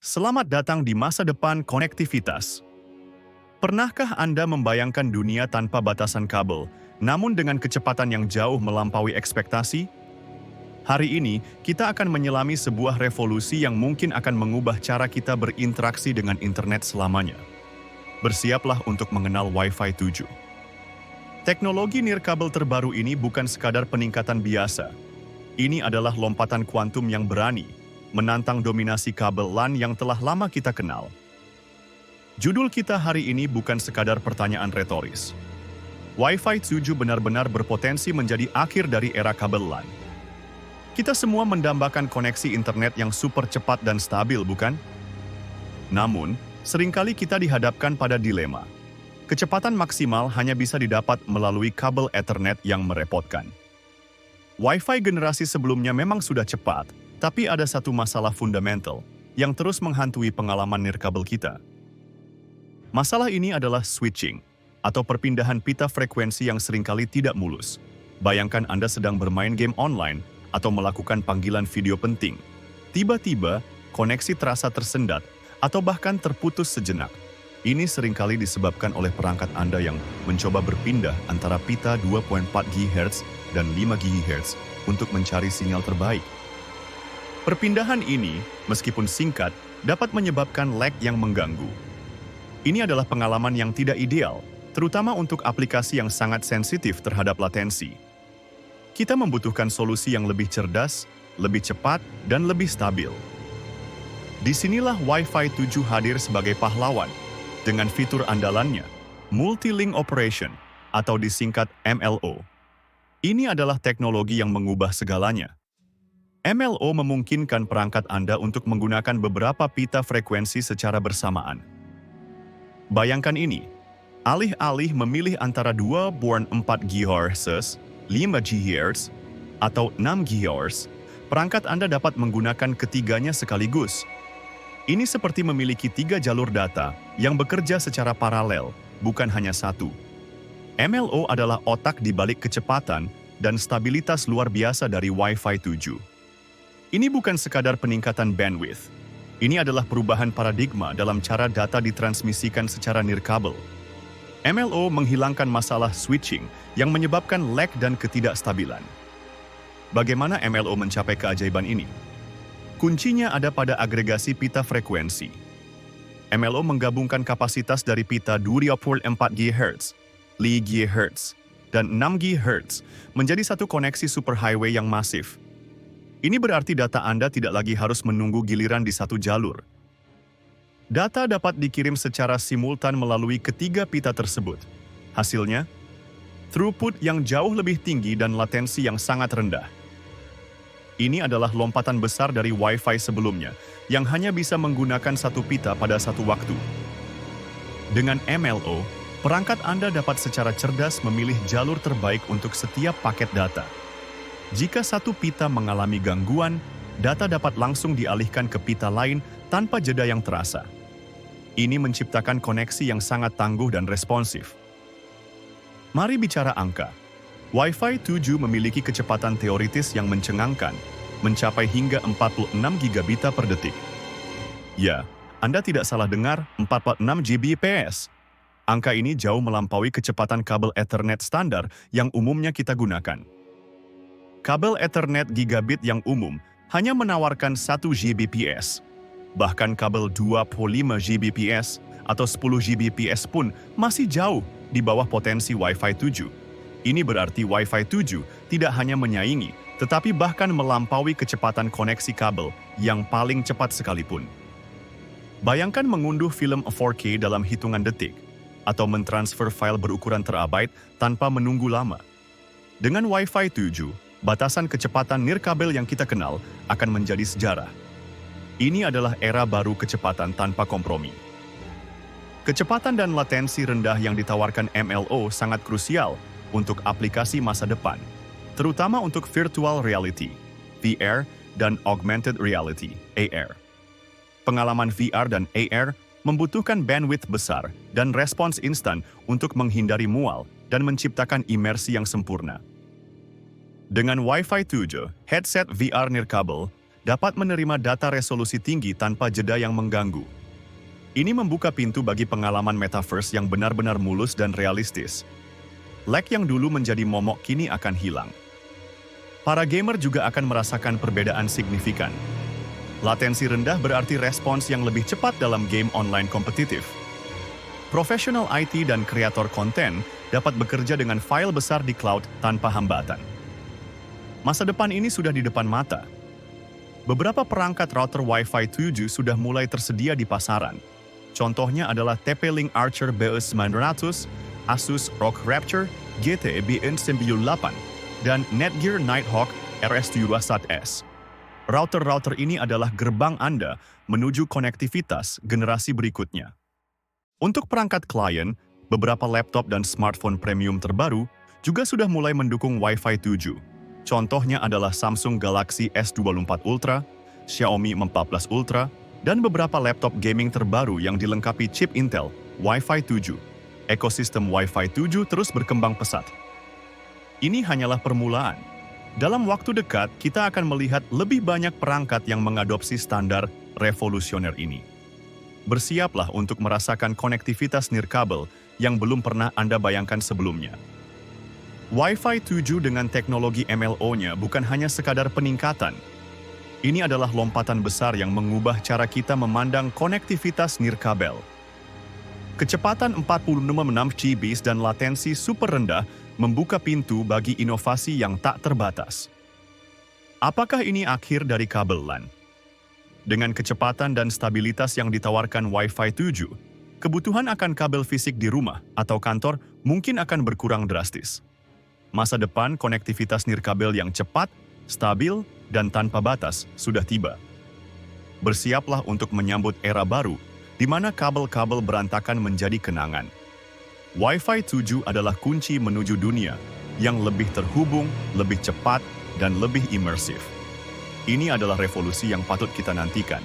Selamat datang di masa depan konektivitas. Pernahkah Anda membayangkan dunia tanpa batasan kabel, namun dengan kecepatan yang jauh melampaui ekspektasi? Hari ini, kita akan menyelami sebuah revolusi yang mungkin akan mengubah cara kita berinteraksi dengan internet selamanya. Bersiaplah untuk mengenal Wi-Fi 7. Teknologi nirkabel terbaru ini bukan sekadar peningkatan biasa. Ini adalah lompatan kuantum yang berani, menantang dominasi kabel LAN yang telah lama kita kenal. Judul kita hari ini bukan sekadar pertanyaan retoris. Wi-Fi 7 benar-benar berpotensi menjadi akhir dari era kabel LAN. Kita semua mendambakan koneksi internet yang super cepat dan stabil, bukan? Namun, seringkali kita dihadapkan pada dilema. Kecepatan maksimal hanya bisa didapat melalui kabel Ethernet yang merepotkan. Wi-Fi generasi sebelumnya memang sudah cepat, tapi ada satu masalah fundamental yang terus menghantui pengalaman nirkabel kita. Masalah ini adalah switching, atau perpindahan pita frekuensi yang seringkali tidak mulus. Bayangkan Anda sedang bermain game online atau melakukan panggilan video penting. Tiba-tiba, koneksi terasa tersendat atau bahkan terputus sejenak. Ini seringkali disebabkan oleh perangkat Anda yang mencoba berpindah antara pita 2.4 GHz dan 5 GHz untuk mencari sinyal terbaik. Perpindahan ini, meskipun singkat, dapat menyebabkan lag yang mengganggu. Ini adalah pengalaman yang tidak ideal, terutama untuk aplikasi yang sangat sensitif terhadap latensi. Kita membutuhkan solusi yang lebih cerdas, lebih cepat, dan lebih stabil. Disinilah Wi-Fi 7 hadir sebagai pahlawan, dengan fitur andalannya, Multi-Link Operation, atau disingkat MLO. Ini adalah teknologi yang mengubah segalanya. MLO memungkinkan perangkat Anda untuk menggunakan beberapa pita frekuensi secara bersamaan. Bayangkan ini, alih-alih memilih antara 2.4 GHz, 5 GHz, atau 6 GHz, perangkat Anda dapat menggunakan ketiganya sekaligus. Ini seperti memiliki 3 jalur data yang bekerja secara paralel, bukan hanya satu. MLO adalah otak di balik kecepatan dan stabilitas luar biasa dari Wi-Fi 7. Ini bukan sekadar peningkatan bandwidth. Ini adalah perubahan paradigma dalam cara data ditransmisikan secara nirkabel. MLO menghilangkan masalah switching yang menyebabkan lag dan ketidakstabilan. Bagaimana MLO mencapai keajaiban ini? Kuncinya ada pada agregasi pita frekuensi. MLO menggabungkan kapasitas dari pita 2.4 GHz, 5 GHz, dan 6 GHz menjadi satu koneksi superhighway yang masif. Ini berarti data Anda tidak lagi harus menunggu giliran di satu jalur. Data dapat dikirim secara simultan melalui ketiga pita tersebut. Hasilnya, throughput yang jauh lebih tinggi dan latensi yang sangat rendah. Ini adalah lompatan besar dari Wi-Fi sebelumnya, yang hanya bisa menggunakan satu pita pada satu waktu. Dengan MLO, perangkat Anda dapat secara cerdas memilih jalur terbaik untuk setiap paket data. Jika satu pita mengalami gangguan, data dapat langsung dialihkan ke pita lain tanpa jeda yang terasa. Ini menciptakan koneksi yang sangat tangguh dan responsif. Mari bicara angka. Wi-Fi 7 memiliki kecepatan teoritis yang mencengangkan, mencapai hingga 46 gigabita per detik. Ya, Anda tidak salah dengar, 46 Gbps. Angka ini jauh melampaui kecepatan kabel Ethernet standar yang umumnya kita gunakan. Kabel Ethernet gigabit yang umum hanya menawarkan 1 Gbps. Bahkan kabel 25 Gbps atau 10 Gbps pun masih jauh di bawah potensi Wi-Fi 7. Ini berarti Wi-Fi 7 tidak hanya menyaingi, tetapi bahkan melampaui kecepatan koneksi kabel yang paling cepat sekalipun. Bayangkan mengunduh film 4K dalam hitungan detik, atau mentransfer file berukuran terabyte tanpa menunggu lama. Dengan Wi-Fi 7, batasan kecepatan nirkabel yang kita kenal akan menjadi sejarah. Ini adalah era baru kecepatan tanpa kompromi. Kecepatan dan latensi rendah yang ditawarkan MLO sangat krusial untuk aplikasi masa depan, terutama untuk virtual reality, VR, dan augmented reality, AR. Pengalaman VR dan AR membutuhkan bandwidth besar dan respons instan untuk menghindari mual dan menciptakan imersi yang sempurna. Dengan Wi-Fi 7, headset VR nirkabel dapat menerima data resolusi tinggi tanpa jeda yang mengganggu. Ini membuka pintu bagi pengalaman metaverse yang benar-benar mulus dan realistis. Lag yang dulu menjadi momok kini akan hilang. Para gamer juga akan merasakan perbedaan signifikan. Latensi rendah berarti respons yang lebih cepat dalam game online kompetitif. Profesional IT dan kreator konten dapat bekerja dengan file besar di cloud tanpa hambatan. Masa depan ini sudah di depan mata. Beberapa perangkat router Wi-Fi 7 sudah mulai tersedia di pasaran. Contohnya adalah TP-Link Archer BS900, Asus ROG Rapture GT BN98, dan Netgear Nighthawk RS71S. Router-router ini adalah gerbang Anda menuju konektivitas generasi berikutnya. Untuk perangkat klien, beberapa laptop dan smartphone premium terbaru juga sudah mulai mendukung Wi-Fi 7. Contohnya adalah Samsung Galaxy S24 Ultra, Xiaomi Mi 14 Ultra, dan beberapa laptop gaming terbaru yang dilengkapi chip Intel Wi-Fi 7. Ekosistem Wi-Fi 7 terus berkembang pesat. Ini hanyalah permulaan. Dalam waktu dekat, kita akan melihat lebih banyak perangkat yang mengadopsi standar revolusioner ini. Bersiaplah untuk merasakan konektivitas nirkabel yang belum pernah Anda bayangkan sebelumnya. Wi-Fi 7 dengan teknologi MLO-nya bukan hanya sekadar peningkatan. Ini adalah lompatan besar yang mengubah cara kita memandang konektivitas nirkabel. Kecepatan 46 Gbps dan latensi super rendah membuka pintu bagi inovasi yang tak terbatas. Apakah ini akhir dari kabel LAN? Dengan kecepatan dan stabilitas yang ditawarkan Wi-Fi 7, kebutuhan akan kabel fisik di rumah atau kantor mungkin akan berkurang drastis. Masa depan konektivitas nirkabel yang cepat, stabil, dan tanpa batas sudah tiba. Bersiaplah untuk menyambut era baru, di mana kabel-kabel berantakan menjadi kenangan. Wi-Fi 7 adalah kunci menuju dunia yang lebih terhubung, lebih cepat, dan lebih imersif. Ini adalah revolusi yang patut kita nantikan.